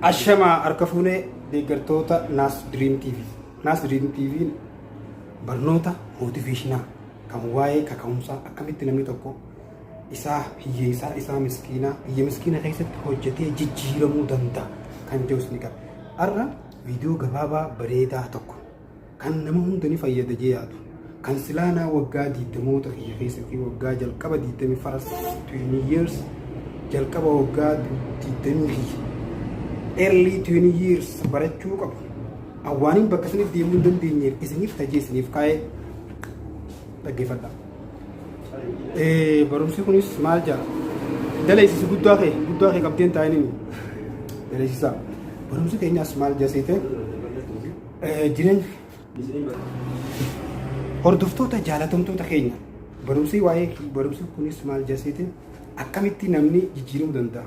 Ashama Arkafune deeggartoota Nas Dream TV. Nas Dream TV barnoota motivational kan waa'ee kaka'umsaa akkamitti namni tokko isaa hiyyeessaa isaa miskiinaa biyya miskiina keessatti hojjetee jijjiiramuu danda'a kan jedhus ni qaba. Har'a viidiyoo gabaabaa bareedaa tokko kan nama hunda ni fayyada jeyaatu kan silaanaa waggaa 20 kiyya keessatti waggaa jalqaba 20 faras 20 years jalqaba waggaa 20 early 20 years barachuu qabu. Awwaaniin bakka isiniif deemuu hin dandeenyeef isiniif tajee isiniif kaa'ee dhaggeeffadha. Barumsi kunis maal jaa daleessisi guddaa kee qabdeen taa'anii daleessisaa. Barumsi keenyaas maal jaseete jireenya hordoftoota jaalatamtoota keenya barumsi kunis maal jaseete akkamitti namni jijjiiramuu danda'a.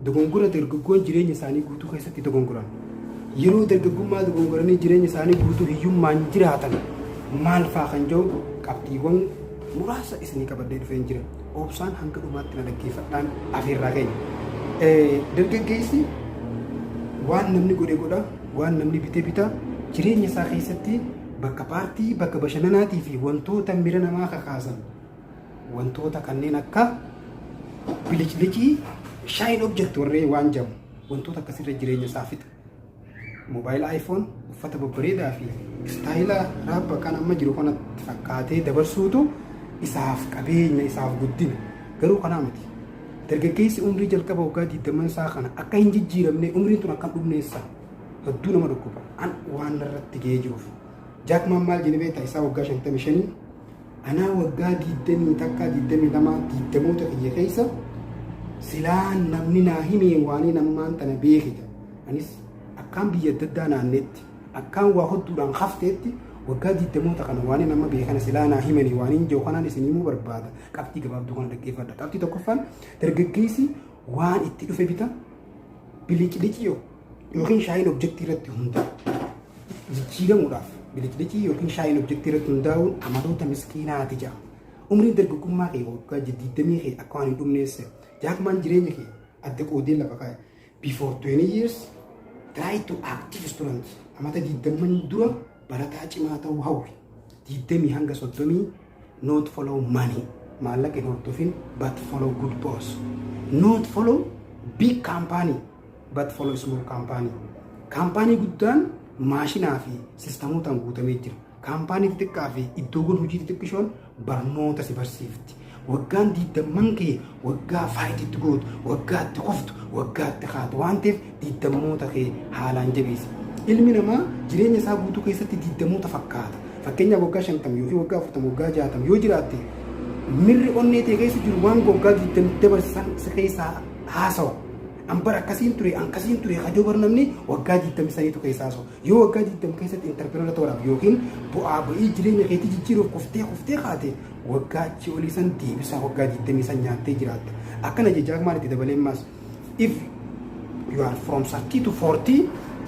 Dargaggoon jireenya isaanii guutuu keessatti dogongoran yeroo dargaggummaa dogongoranii jireenya isaanii guutuu hiyyummaan jiraatan maal fa'aa kan jiru qabxiiwwan muraasa isinii qabadee dhufeen jira. Obsaan hanga dhumaatti na dhaggeeffadhaan afeerraa keenya. Dargaggeessi waan namni godhe godha, waan namni bite bita, jireenya isaa keessatti bakka paartii, bakka bashannanaatii fi wantoota mira namaa kakaasan wantoota kanneen akka bilicii shine object warree waan jamu wantoota akkasirra jireenya isaa fixa. Mobile iPhone uffata babbareedaa fi istaayila raabba kan amma jiru kanatti fakkaatee dabarsuutu isaaf qabeenya isaaf guddina. Garuu kanaa miti. Dargaggeessi umrii jalqaba waggaa 20 isaa kana akka hin jijjiiramne umriin tun akka dhumneessa hedduu nama dhukkuba. An waan irratti ga'ee jiruuf. Jaak Maa maal jedhee beektaa isaa waggaa 55 anaa waggaa 20 takka 22 20moota kiyya keessa silaan namni naa himee waanii nammaan tana beekita. Anis akkaan biyya adda addaa naannetti akkaan waa hodduudhaan hafteetti waggaa 20moota kana waanii nama beekana silaa naa himanii waaniin jiru kanaan isin himuu barbaada. Qabxii gabaabduu kana dhaggeeffadha. Qabxii tokkoffaan dargaggeessi waan itti dhufe bita bilicii yookiin shaayin objektii irratti hundaa'u jijjiiramuudhaaf bilicii yookiin shaayin objektii irratti hundaa'uun amaloota miskiinaati jedhama. Umriin dargaggummaa kee waggaa 20 kee akka waan hin dhumneesse Jaak Maan jireenya kee adda qoodee lafa kaa'e. Before 20 years try to active student amata 20 dura barataa cimaa ta'uu hawwi. 20 hanga 30 not follow money maallaqa hin hordofin but follow good boss. Not follow big company but follow small company. Kaampaanii guddaan maashinaa fi siistamootaan guutamee jira. Kaampaanii xixiqqaa fi iddoowwan hojii xixiqqishoon barnoota si barsiifti. Waggaan 20 kee waggaa faayidaatti gootu, waggaatti kuftu, waggaatti haatu waan ta'eef 20moota kee haalaan jabeessi. Ilmi namaa jireenya isaa guutuu keessatti 20moota fakkaata. Fakkeenyaaf waggaa 50 yookiin waggaa 40 waggaa 60 yoo jiraatte mirri onnee ta'e keessa jiru waan waggaa 20 dabarsan si keessaa haasawa. Ambar akkasiin ture hajoo barnamni waggaa 20 saniitu keessaa haasa'u. Yoo waggaa 20 keessatti interpreter ta'uudhaaf yookiin bu'aa ba'ii jireenya keetii jijjiiruuf kuftee kaate waggaa achi olii san deebisaa waggaa 20 san nyaattee jiraatta. Akkana jechaa maalitti dabalee maas if you are from 30 to 40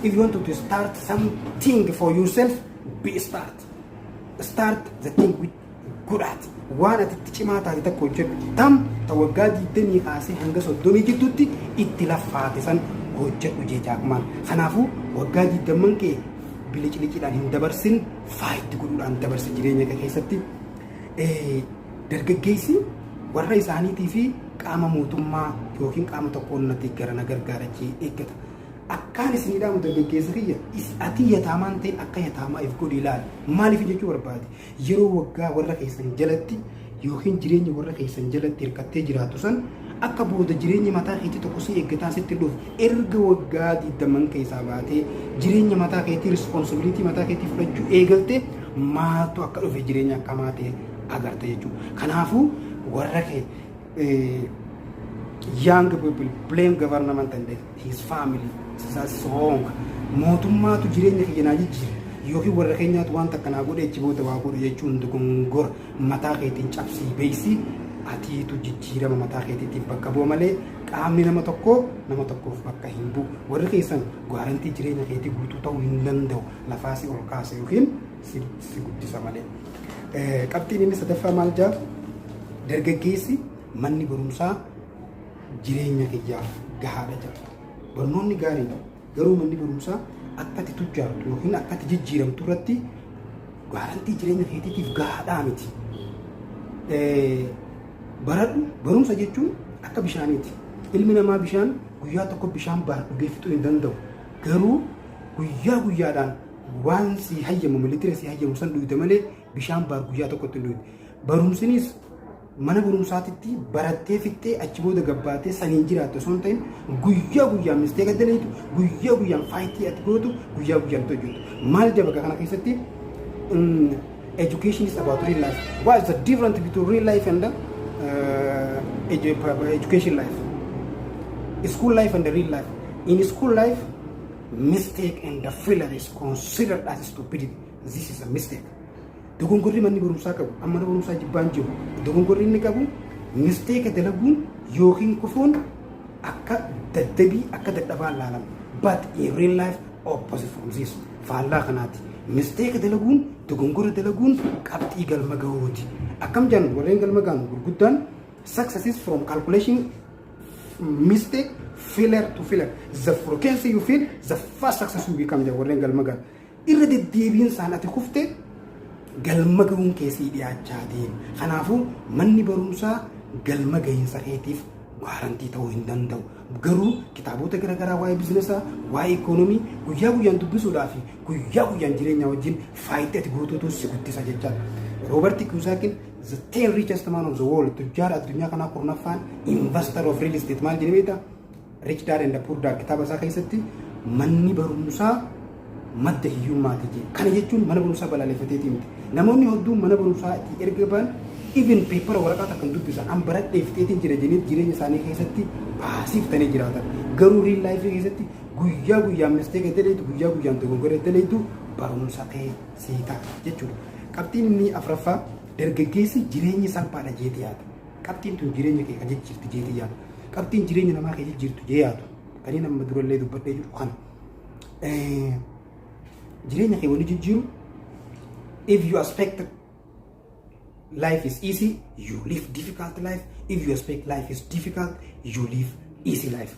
if you want to start something for yourself start the thing with good at waan ati cimaa taate takka hojjedhu ta waggaa 20 kaasee hanga 30 jidduutti itti laffaate san hojjedhu jechaa Maan. Kanaafuu waggaa 20 kee biliciliidhaan hin dabarsin faayidaa godhuudhaan dabarsi jireenya kee keessatti. Dargaggeessi warra isaaniitii fi qaama mootummaa yookiin qaama tokkoon natti garana gargaarachee eeggata. Akkaan isinii dhaamu dargaggeessa kiyya ati yataamaan ta'e akka yataamaa if godhi ilaali. Maaliif jechuu barbaade yeroo waggaa warra keessan jalatti yookiin jireenya warra keessan jalatti hirkattee jiraatu san akka booda jireenya mataa keetii tokko si eeggataa sitti dhufu erga waggaa 20 keessaa baatee jireenya mataa keetii responsibility mataa keetii fudhachuu eegalte maaltu akka dhufe jireenya akkamaa ta'e agarta jechuudha. Kanaafuu warra kee young people blame government and his family that's wrong. Mootummaatu jireenya keenyaa jijjiira yookiin warra keenyaatu waan takka naa godhe achi booda waa godhe jechuun dogongora mataa keetiin cabsii beeksii atiitu jijjiirama mataa keetiitiif bakka bu'a malee qaamni nama tokkoof bakka hin bu'u. Warri keessan gaarantii jireenya keetii guutuu ta'uu hin danda'u lafaa si ol kaasa yookiin si guddisa malee. Qabxiin inni sadaffaa maal jedha dargaggeessi manni barumsaa jireenya kiyyaaf gahaadha jira. Barnoonni gaariidha. Garuu manni barumsaa akka ati tujjaartu yookiin akka ati jijjiiramtu irratti gaarantii jireenya keetiitiif gahaadhaa miti. Barumsa jechuun akka bishaaniiti. Ilmi namaa bishaan guyyaa tokko bishaan baara dhugee fixuu hin danda'u. Garuu guyyaa guyyaadhaan waan si hayyamu litira si hayyamu san dhugde malee bishaan baara guyyaa tokkotti hin dhugde. Barumsinis mana barumsaatitti barattee fixxee achi booda gabbaatee saniin jiraatte osoo hin ta'in guyyaa guyyaan misteeka daleetu guyyaa guyyaan faayitii ati gootu guyyaa guyyaan hojjetu. Maal jaba kana keessatti education is about real life. What is the difference between real life and education life? School life and the real life. In school life, mistake and the failure is considered as stupidity. This is a mistake. Dogongorri manni barumsaa qabu amma mana barumsaa jibbaan jiru dogongorri inni qabu mistake dalaguun yookiin kufuun akka daddabii akka dadhabaan laalama. But in real life opposite from this faallaa kanaati. Mistake dalaguun dogongora dalaguun qabxii galma gahuuti. Akkam jedhan warreen galma gahan gurguddaan success is from calculation mistake failure to failure. The frequency you feel the first success you become warreen galma gahan. Irra deddeebiin isaan ati kuftee galma gahuun keessii dhiyaachaa deema. Kanaafuu manni barumsaa galma gahiinsa keetiif gaarantii ta'uu hin danda'u. Garuu kitaabota garaagaraa waa'ee bizinesaa, waa'ee ikoonomii guyyaa guyyaan dubbisuudhaa fi guyyaa guyyaan jireenya wajjin faayidaa ati gootuutu si guddisa jechaadha. Robert Kiyosaki, the 10 richest man of the world, tujjaara addunyaa kanaa kurnaffaan investor of real estate maal jedhamee beektaa? Rich Dad and Poor Dad kitaaba isaa keessatti manni barumsaa madda hiyyummaati jedhe. Kana jechuun mana barumsaa balaaleffateetii miti. Namoonni hedduun mana barumsaa erga ba'an even paper waraqaa takkan dubbisan an baradhee fixeetiin jira jedhanii jireenya isaanii keessatti baasiiftanii jiraatan. Garuu real life keessatti guyyaa guyyaan mistake daleetu guyyaa guyyaan dogongora daleetu barumsa ta'ee sii ta'a jechuudha. Qabxiin inni afuraffaa dargaggeessi jireenyi salphaadha jeetii yaada. Qabxiin tun jireenya kee kan jijjiirtu jeetii yaada. Qabxiin jireenya namaa kee jijjiirtu jee yaadu. Kan inni amma durallee dubbadhee jiru kana. Jireenya kee wani jijjiiru if you expect life is easy, you live difficult life. If you expect life is difficult, you live easy life.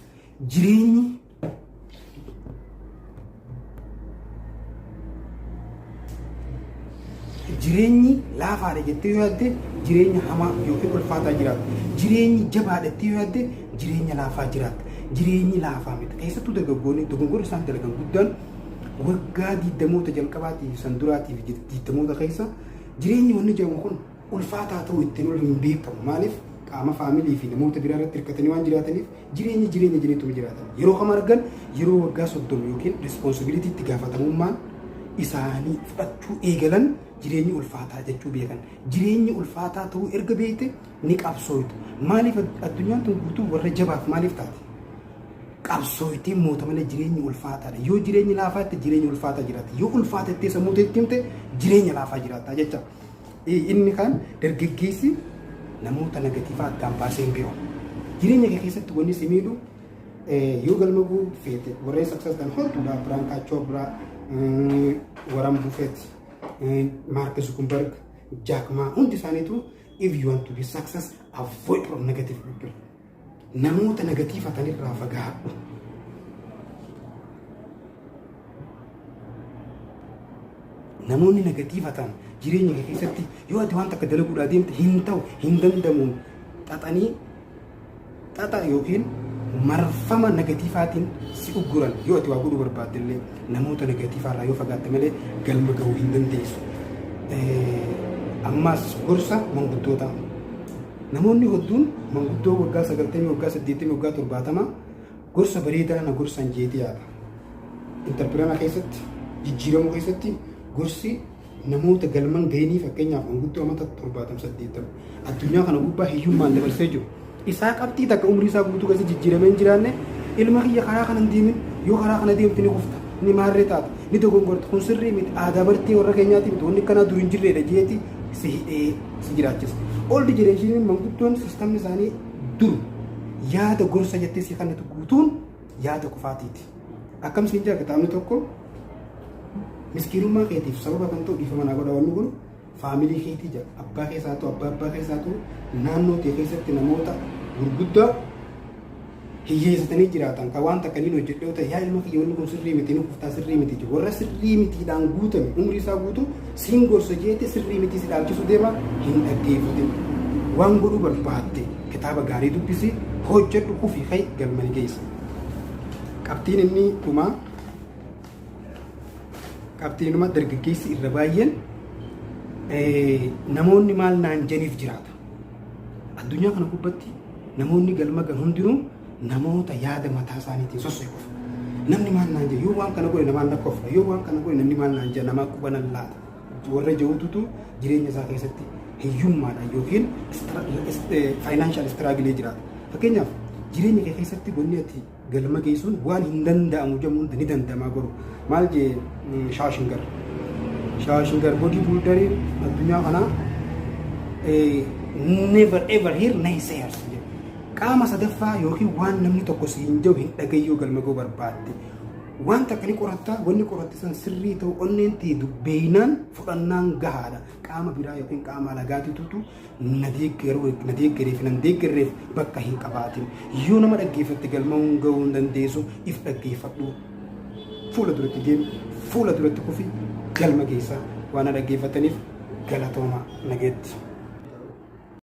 Jireenyi laafaadha jettee yoo yaadde jireenya hamaa yookiin ulfaataa jiraata. Jireenyi jabaadha jettee yoo yaadde jireenya laafaa jiraata. Jireenyi laafaa miti. Keessattuu dargaggoonni dogongora isaan dalagan guddaan waggaa 20 jalqabaatiif san duraatiif 20 keessa jireenyi wanni jedhamu kun ulfaataa ta'uu ittiin ol hin beekamu. Maaliif qaama faamilii fi namoota biraa irratti hirkatanii waan jiraataniif jireenya jireetu jiraatan. Yeroo kam argan yeroo waggaa 30 yookiin responsibility itti gaafatamummaan isaanii fudhachuu eegalan jireenyi ulfaataa jechuu beekan. Jireenyi ulfaataa ta'uu erga beekte ni qabsooytu. Maaliif addunyaan tun guutuu warra jabaaf maaliif taate? Qabsooytee moota malee jireenyi ulfaataadha. Yoo jireenyi laafaatti jireenyi ulfaataa jiraata. Yoo ulfaatattee sammuu teetti himte jireenya laafaa jiraata jecha. Inni kan dargaggeessi namoota negatiivaa addaan baasee hin beeku. Jireenya kee keessatti wanni si miidhu yoo galma guu feete warreen success kan hodhuudha Biraan Kaachoo biraa Warren Buffett Mark Zuckerberg Jack Ma hundi isaaniitu if you want to be success avoid from negative people. Namoota negatiivatan irraa fagaadhu. Namoonni negatiivatan jireenya kee keessatti yoo ati waan takka dalaguudhaa deemte hin ta'u hin dandamu xaxanii xaxa yookiin marfama negatiivaatiin si ugguran yoo ati waa godhuu barbaadde illee namoota negatiivaarraa yoo fagaatte malee galma gahuu hin dandeessu. Ammaas gorsa manguddoota. Namoonni hedduun manguddoo waggaa 90 waggaa 80 waggaa 70 gorsa bareedaa na gorsan jeetii yaada. Interpirana keessatti jijjiiramuu keessatti gorsi namoota galman gahanii fakkeenyaaf manguddoo amata 70 addunyaa kana gubbaa hiyyummaan dabarsee jiru. Isaa qabxii takka umrii isaa guutuu keessa jijjiiramee hin jiraanne ilma kiyya karaa kana hin deemin yoo karaa kana deemte ni kufta ni maarree taata ni dogongorta kun sirrii miti aadaa bartee warra keenyaati miti wanni kanaa dur hin jirreedha jeeti si hidhee si jiraachisa. Old generation manguddoon sistamni isaanii dur yaada gorsa jettee si kannatu guutuun yaada kufaatiiti. Akkam siin jira kitaabni tokko miskiinummaa keetiif sababa kan ta'u dhiifama naa godha wanni kun faamilii keetii jira abbaa keessaatu abbaa keessaatu naannoo tee keessatti namoota gurguddaa hiyyeessatanii jiraatan kan waan takkaniin hojjedhoo ta'e yaa ilma kiyya wanni kun sirrii miti ni kuftaa sirrii miti jiru warra sirrii mitiidhaan guutame umrii isaa guutu siin gorsa jeete sirrii mitii si dhaalchisu deema hin dhaggeeffatin waan godhuu barbaadde kitaaba gaarii dubbisi hojjedhu kufii ka'e galmani geessa. Qabxiin inni dhumaa qabxiinuma dargaggeessi irra baay'een namoonni maal naan jeniif jiraata. Addunyaa kana gubbatti namoonni galma gan hundinuu namoota yaada mataa isaaniitiin sosso'uuf namni maal naan jedhe yoo waan kana godhe namaan na kofa yoo waan kana godhe namni maal naan jedhe namaa qubanan laata warra jawututu jireenya isaa keessatti hiyyummaadhaan yookiin faayinaanshaal istiraagilee jiraata. Fakkeenyaaf jireenya kee keessatti wanni ati galma geessuun waan hin danda'amu jedhamuun ni danda'amaa godhu maal jee shaashingar bodii buldariin addunyaa kanaa never ever hear naysayers qaama sadaffaa yookiin waan namni tokko si hin jiru hin dhagayyoo galma ga'uu barbaadde waan takka ni qorattaa wanni qoratte san sirrii ta'u onneen ta'e dubbeeynaan fudhannaan gahaadha qaama biraa yookiin qaama alagaatiitutu na deeggareef nan deeggarreef bakka hin qabaatin yoo nama dhaggeeffatte galma ga'uu hin dandeessu if dhaggeeffadhu fuula duratti deemi fuula duratti kufi galma geessaa waan dhaggeeffataniif galatooma nageetti.